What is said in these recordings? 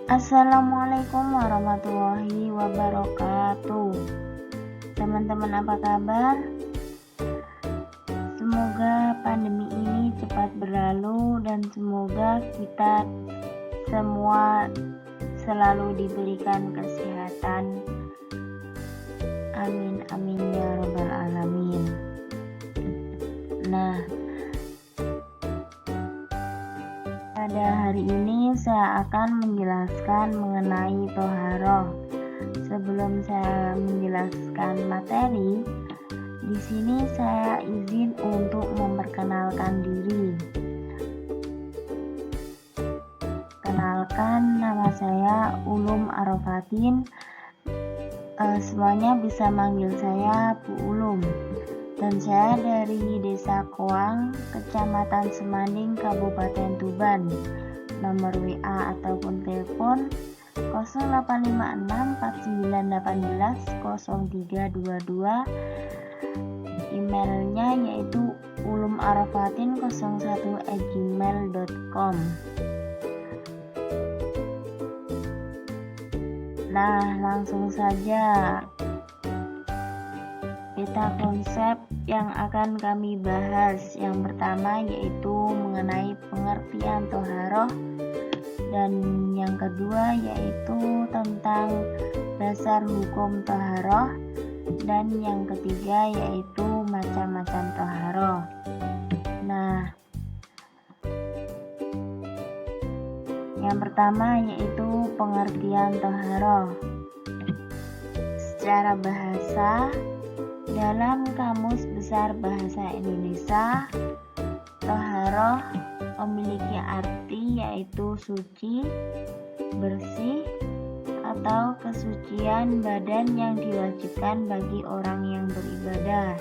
Assalamualaikum warahmatullahi wabarakatuh. Teman-teman, apa kabar? Semoga pandemi ini cepat berlalu dan semoga kita semua selalu diberikan kesehatan. Amin amin ya rabbal alamin. Nah, pada hari ini saya akan menjelaskan mengenai toharoh. Sebelum saya menjelaskan materi, di sini saya izin untuk memperkenalkan diri. Kenalkan, nama saya Ulum Arofatin. Semuanya bisa manggil saya Bu Ulum. Dan saya dari Desa Koang, Kecamatan Semanding, Kabupaten Tuban. Nomor WA ataupun telepon 0856 4918 0322. Emailnya yaitu ulumarofatin01@gmail.com. Nah, langsung saja. Peta konsep yang akan kami bahas. Yang pertama yaitu mengenai pengertian toharoh, dan yang kedua yaitu tentang dasar hukum toharoh, dan yang ketiga yaitu macam-macam toharoh. Nah, yang pertama yaitu pengertian toharoh. Secara bahasa, dalam Kamus Besar Bahasa Indonesia, toharoh memiliki arti yaitu suci, bersih, atau kesucian badan yang diwajibkan bagi orang yang beribadah.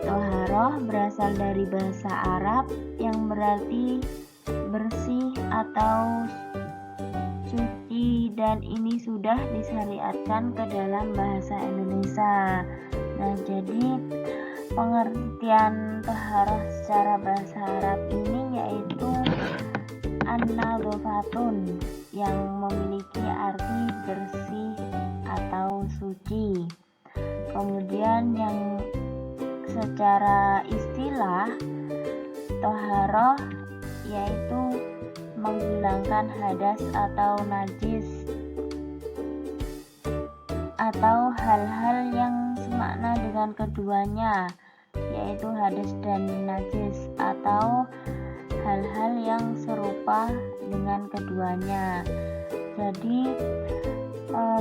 Toharoh berasal dari bahasa Arab yang berarti bersih atau suci, dan ini sudah disyariatkan ke dalam bahasa Indonesia. Nah, jadi pengertian toharoh secara bahasa Arab ini yaitu an-nadzafatun, yang memiliki arti bersih atau suci. Kemudian yang secara istilah, toharoh yaitu menghilangkan hadas atau najis atau hal-hal yang semakna dengan keduanya, yaitu hadas dan najis, atau hal-hal yang serupa dengan keduanya. Jadi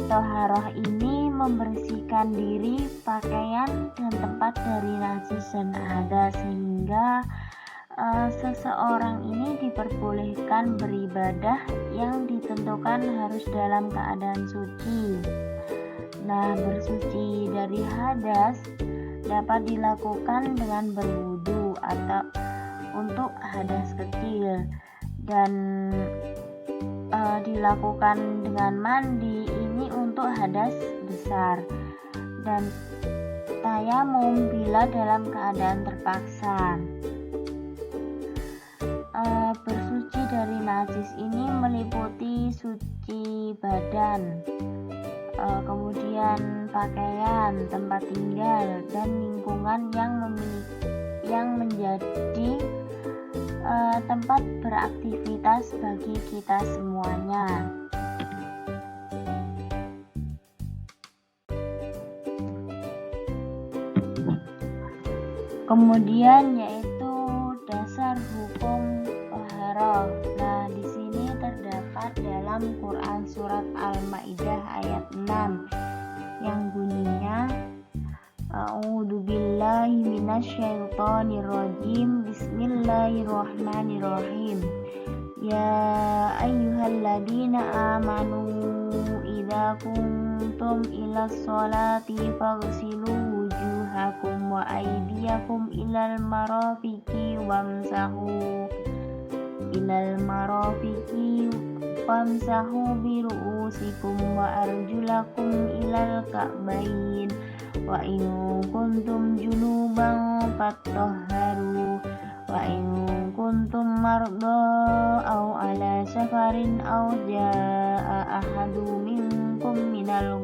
toharoh ini membersihkan diri, pakaian, dan tempat dari najis dan hadas, sehingga seseorang ini diperbolehkan beribadah yang ditentukan harus dalam keadaan suci. Nah, bersuci dari hadas dapat dilakukan dengan berwudu atau untuk hadas kecil, dan dilakukan dengan mandi ini untuk hadas besar, dan tayamum bila dalam keadaan terpaksa. Bersuci dari najis ini meliputi suci badan, kemudian pakaian, tempat tinggal, dan lingkungan yang menjadi tempat beraktivitas bagi kita semuanya. Kemudian yaitu dasar hukum toharoh. Nah, di sini terdapat dalam Quran surat Al-Maidah ayat 6 yang bunyinya A'udzubillahi minasyaitonirrajim. Bismillahirrahmanirrahim. Ya ayyuhalladzina amanu idza kuntum ilas sholati faghsilu wujuhakum wa aydiyakum ilal marafiqi wamsahu bi ru'usikum wa arjulakum ilal ka'bayn wa in kuntum junuban fattahharu wa in kuntum kuntum marda aw ala safarin aw jaa ahadu minkum minal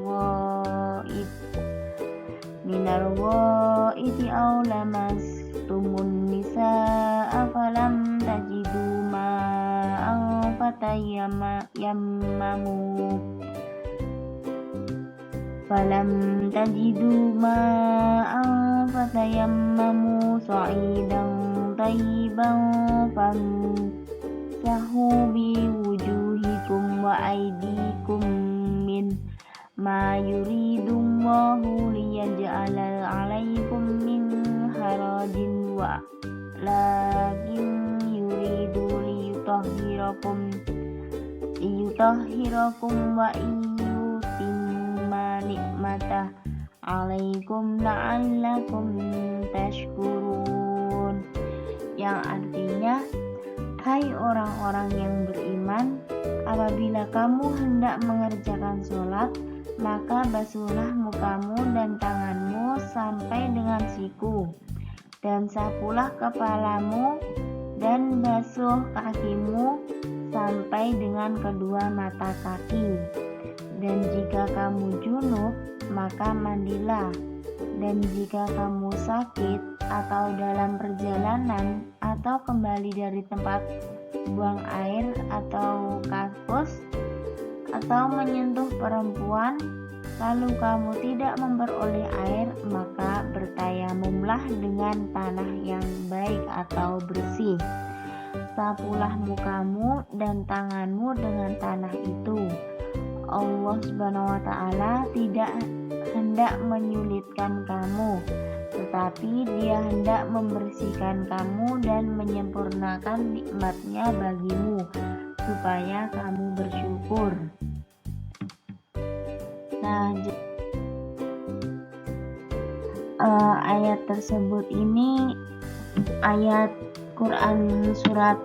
ghaiti aw lamastumun nisaa falam tajidu ma'an fatayammamu sa'idan tayyiban famsahu biwujuhikum wa aydikum min ma yuridullahu liyaj'ala 'alaikum min harajin lakin yuridu liyutahhirakum wa yutimma nikmatah 'alaikum la'allakum tashkurun, yang artinya, hai orang-orang yang beriman, apabila kamu hendak mengerjakan sholat, maka basuhlah mukamu dan tanganmu sampai dengan siku, dan sapulah kepalamu dan basuh kakimu sampai dengan kedua mata kaki. Dan jika kamu junub, maka mandilah. Dan jika kamu sakit atau dalam perjalanan atau kembali dari tempat buang air atau kakus atau menyentuh perempuan, lalu kamu tidak memperoleh air, maka bertayamumlah dengan tanah yang baik atau bersih. Sapulah mukamu dan tanganmu dengan tanah itu. Allah Subhanahu wa Ta'ala tidak hendak menyulitkan kamu, tetapi Dia hendak membersihkan kamu dan menyempurnakan nikmat-Nya bagimu, supaya kamu bersyukur. Nah, ayat tersebut ini ayat Quran surat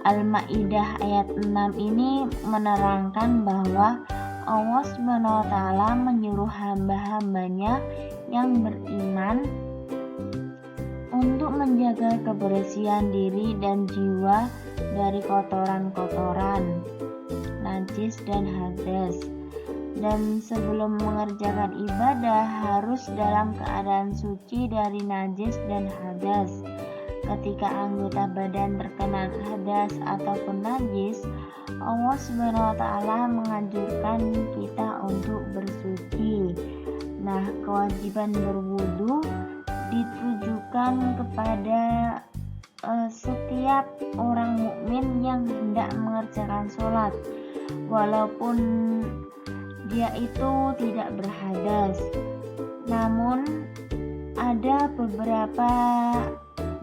Al-Maidah ayat 6 ini menerangkan bahwa Allah Subhanahu wa Ta'ala menyuruh hamba-hambanya yang beriman untuk menjaga kebersihan diri dan jiwa dari kotoran-kotoran, najis dan hadas. Dan sebelum mengerjakan ibadah harus dalam keadaan suci dari najis dan hadas. Ketika anggota badan terkena hadas ataupun najis, Allah Subhanahu wa Ta'ala menganjurkan kita untuk bersuci. Nah, kewajiban berwudu ditujukan kepada setiap orang mukmin yang hendak mengerjakan sholat, walaupun dia itu tidak berhadas. Namun ada beberapa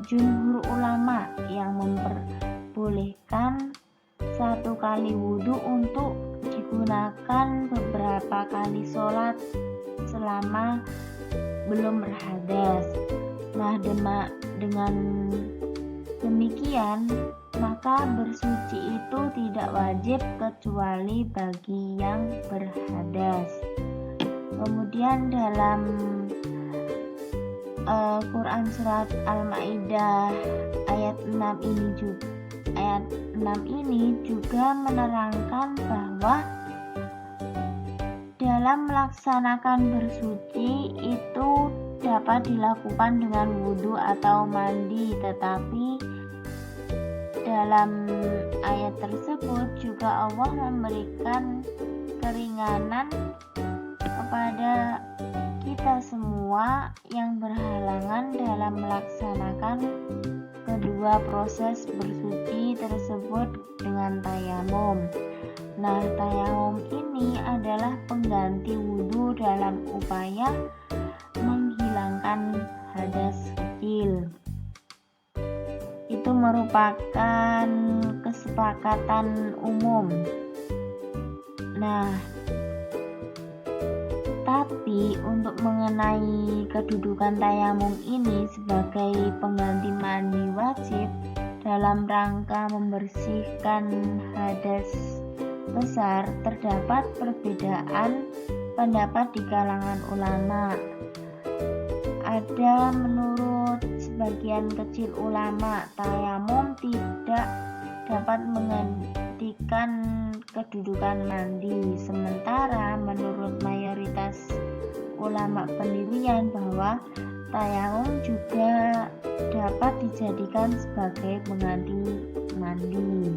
jumhur ulama yang memperbolehkan satu kali wudhu untuk digunakan beberapa kali sholat selama belum berhadas. Nah, dengan demikian maka bersuci itu tidak wajib kecuali bagi yang berhadas. Kemudian dalam Quran surat Al-Maidah ayat 6 ini juga menerangkan bahwa dalam melaksanakan bersuci itu dapat dilakukan dengan wudhu atau mandi, tetapi dalam ayat tersebut juga Allah memberikan keringanan kepada kita semua yang berhalangan dalam melaksanakan kedua proses bersuci tersebut dengan tayamum. Nah, tayamum ini adalah pengganti wudhu dalam upaya menghilangkan hadas kecil. Itu merupakan kesepakatan umum. Nah, tapi untuk mengenai kedudukan tayamum ini sebagai pengganti mandi wajib dalam rangka membersihkan hadas besar, terdapat perbedaan pendapat di kalangan ulama. Ada menurut sebagian kecil ulama, tayamum tidak dapat menggantikan kedudukan mandi. Sementara menurut mayoritas ulama pendirian bahwa tayamum juga dapat dijadikan sebagai pengganti mandi.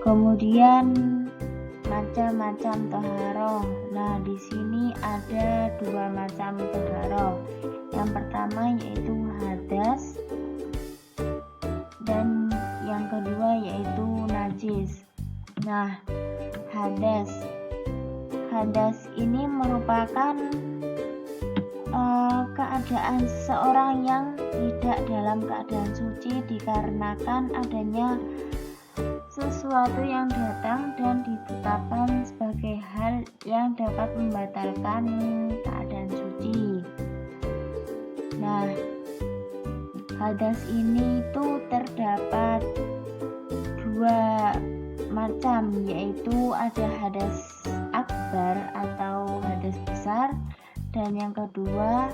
Kemudian macam-macam taharoh. Nah, di sini ada 2 macam taharoh. Yang pertama yaitu hadas dan yang kedua yaitu najis. Nah, hadas ini merupakan keadaan seseorang yang tidak dalam keadaan suci dikarenakan adanya sesuatu yang datang dan ditetapkan sebagai hal yang dapat membatalkan keadaan suci. Nah, hadas ini itu terdapat 2 macam, yaitu ada hadas akbar atau hadas besar, dan yang kedua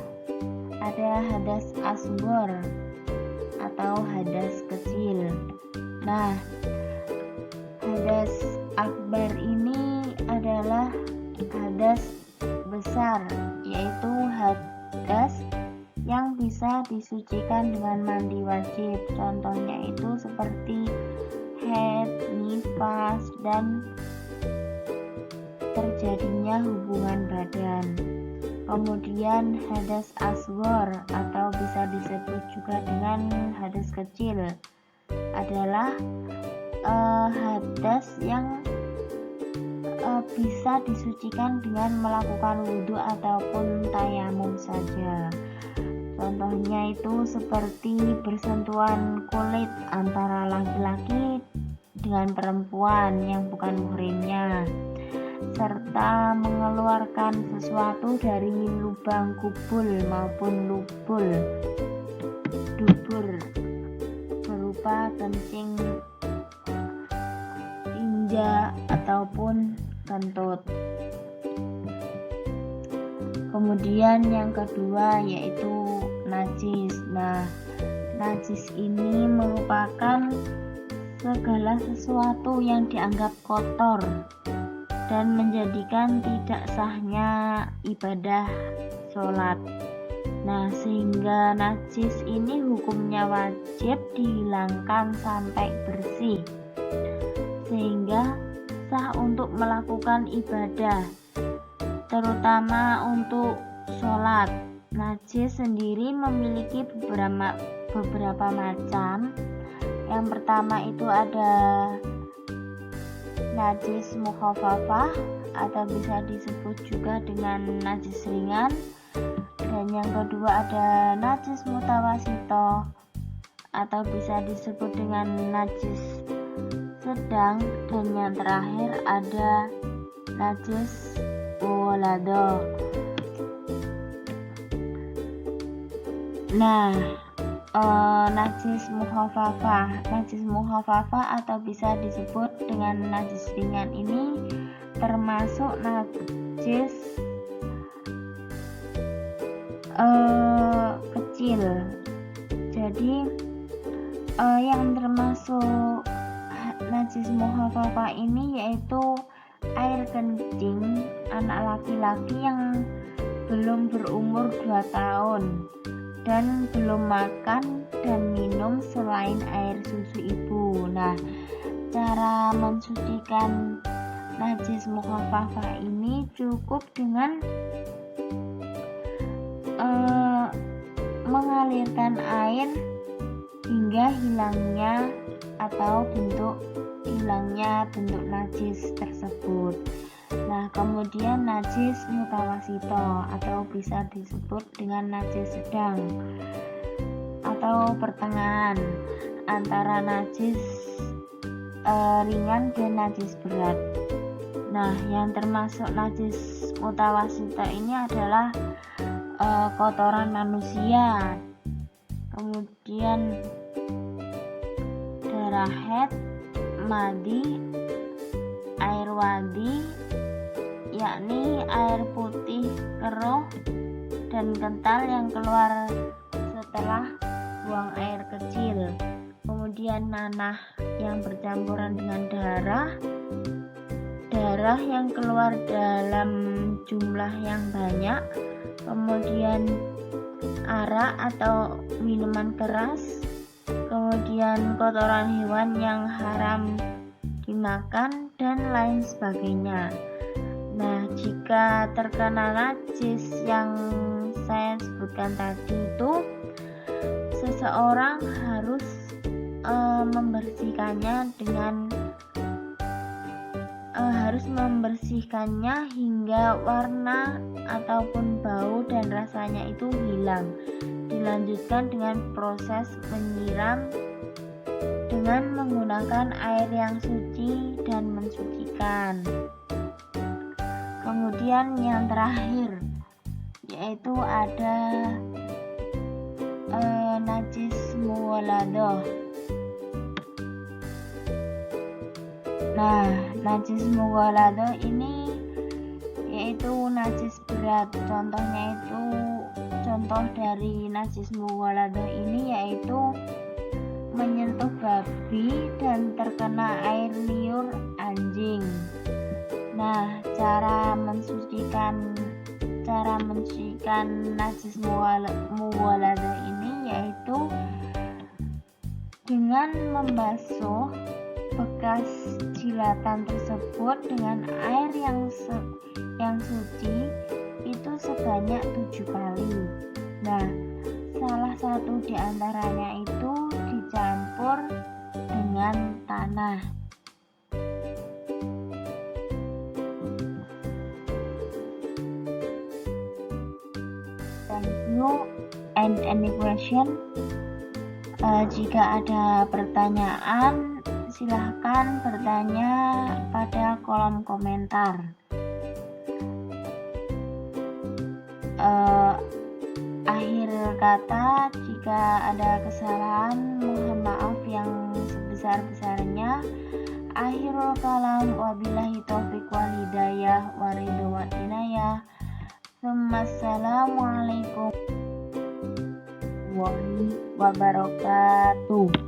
ada hadas asghar atau hadas kecil. Nah, hadas akbar ini adalah hadas besar, yaitu hadas yang bisa disucikan dengan mandi wajib. Contohnya itu seperti haid, nifas, dan terjadinya hubungan badan. Kemudian hadas asghar atau bisa disebut juga dengan hadas kecil adalah hadas yang bisa disucikan dengan melakukan wudhu ataupun tayamum saja. Contohnya itu seperti bersentuhan kulit antara laki-laki dengan perempuan yang bukan muhrimnya, serta mengeluarkan sesuatu dari lubang kubul maupun dubur berupa kencing, tinja ataupun kentut. Kemudian yang kedua yaitu najis. Nah, najis ini merupakan segala sesuatu yang dianggap kotor dan menjadikan tidak sahnya ibadah sholat. Nah, sehingga najis ini hukumnya wajib dihilangkan sampai bersih, sehingga sah untuk melakukan ibadah, terutama untuk sholat. Najis sendiri memiliki beberapa macam. Yang pertama itu ada najis mukhafafah atau bisa disebut juga dengan najis ringan, dan yang kedua ada najis mutawasito atau bisa disebut dengan najis sedang, dan yang terakhir ada najis walado. Nah, najis mukhafafah atau bisa disebut dengan najis ringan ini termasuk najis kecil. Jadi yang termasuk najis mukhafafah ini yaitu air kencing anak laki-laki yang belum berumur 2 tahun dan belum makan dan minum selain air susu ibu. Nah, cara mensucikan najis mukhafafah ini cukup dengan mengalirkan air hingga hilangnya atau hilangnya bentuk najis tersebut. Nah, kemudian najis mutawasito atau bisa disebut dengan najis sedang atau pertengahan antara najis ringan dan najis berat. Nah, yang termasuk najis mutawasito ini adalah kotoran manusia, kemudian darah haid, madi, air wadi yakni air putih keruh dan kental yang keluar setelah buang air kecil. Kemudian nanah yang bercampuran dengan darah yang keluar dalam jumlah yang banyak. Kemudian arak atau minuman keras. Kemudian kotoran hewan yang haram dimakan dan lain sebagainya. Nah, jika terkena najis yang saya sebutkan tadi itu, seseorang harus membersihkannya hingga warna ataupun bau dan rasanya itu hilang. Dilanjutkan dengan proses menyiram dengan menggunakan air yang suci dan mensucikan. Kemudian yang terakhir yaitu ada najis mughaladah. Nah, najis mughaladah ini yaitu najis berat. Contoh dari najis mughaladah ini yaitu menyentuh babi dan terkena air liur anjing. Nah, cara mensucikan najis mughaladah ini yaitu dengan membasuh bekas jilatan tersebut dengan air yang suci itu sebanyak 7 kali. Nah, salah satu di antaranya itu dicampur dengan tanah. Thank you. And any question? Jika ada pertanyaan, silahkan bertanya pada kolom komentar. Akhir kata, jika ada kesalahan, mohon maaf yang sebesar-besarnya. Akhirul kalam, wabillahi taufiq wal hidayah wa ridho wa inayah. Assalamualaikum warahmatullahi wabarakatuh.